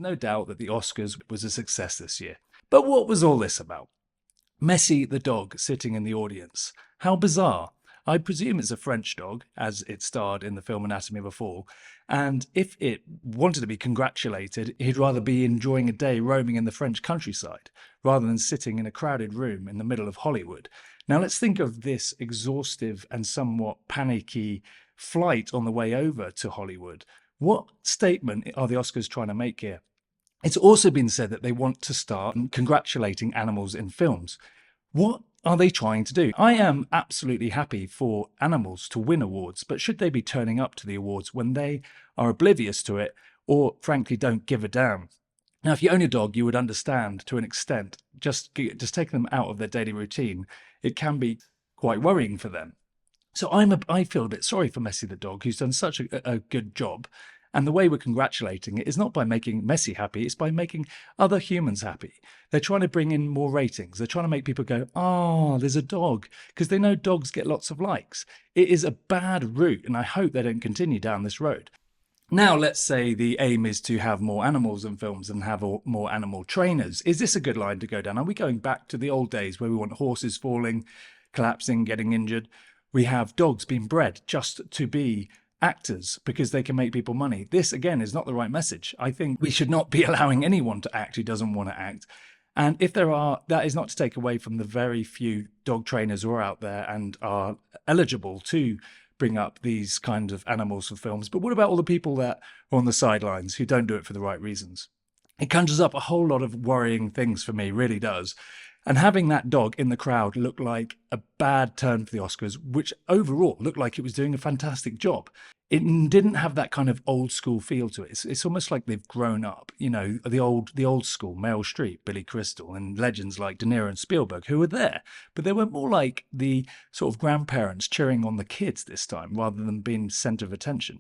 no doubt that the Oscars was a success this year. But what was all this about? Messi the dog sitting in the audience. How bizarre. I presume it's a French dog, as it starred in the film Anatomy of a Fall. And if it wanted to be congratulated, he'd rather be enjoying a day roaming in the French countryside, rather than sitting in a crowded room in the middle of Hollywood. Now let's think of this exhaustive and somewhat panicky flight on the way over to Hollywood. What statement are the Oscars trying to make here? It's also been said that they want to start congratulating animals in films. What are they trying to do? I am absolutely happy for animals to win awards, but should they be turning up to the awards when they are oblivious to it or frankly don't give a damn? Now, if you own a dog, you would understand to an extent, just taking them out of their daily routine, it can be quite worrying for them. So I feel a bit sorry for Messi the dog, who's done such a good job. And the way we're congratulating it is not by making Messi happy, it's by making other humans happy. They're trying to bring in more ratings. They're trying to make people go, oh, there's a dog, because they know dogs get lots of likes. It is a bad route, and I hope they don't continue down this road. Now, let's say the aim is to have more animals in films and have more animal trainers. Is this a good line to go down? Are we going back to the old days where we want horses falling, collapsing, getting injured? We have dogs being bred just to be actors because they can make people money. This, again, is not the right message. I think we should not be allowing anyone to act who doesn't want to act. And if there are, that is not to take away from the very few dog trainers who are out there and are eligible to bring up these kind of animals for films. But what about all the people that are on the sidelines who don't do it for the right reasons? It conjures up a whole lot of worrying things for me, really does. And having that dog in the crowd looked like a bad turn for the Oscars, which overall looked like it was doing a fantastic job. It didn't have that kind of old school feel to it. It's almost like they've grown up, you know, the old school, Meryl Streep, Billy Crystal, and legends like De Niro and Spielberg who were there. But they were more like the sort of grandparents cheering on the kids this time rather than being centre of attention.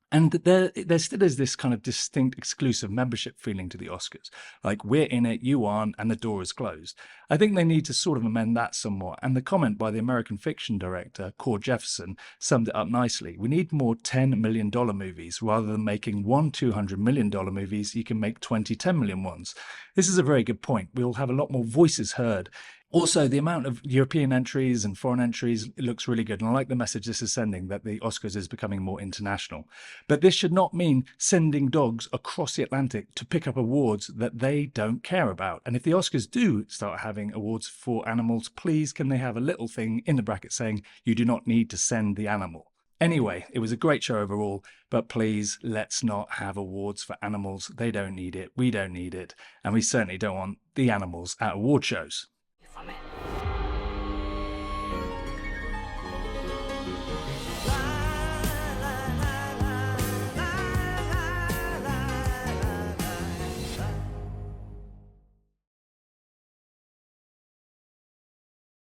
And there still is this kind of distinct exclusive membership feeling to the Oscars. Like, we're in it, you aren't, and the door is closed. I think they need to sort of amend that somewhat. And the comment by the American fiction director, Cord Jefferson, summed it up nicely. We need more $10 million movies. Rather than making one $200 million movies, you can make 20 $10 million ones. This is a very good point. We'll have a lot more voices heard. Also, the amount of European entries and foreign entries looks really good. And I like the message this is sending, that the Oscars is becoming more international. But this should not mean sending dogs across the Atlantic to pick up awards that they don't care about. And if the Oscars do start having awards for animals, please can they have a little thing in the bracket saying you do not need to send the animal. Anyway, it was a great show overall, but please, let's not have awards for animals. They don't need it. We don't need it. And we certainly don't want the animals at award shows.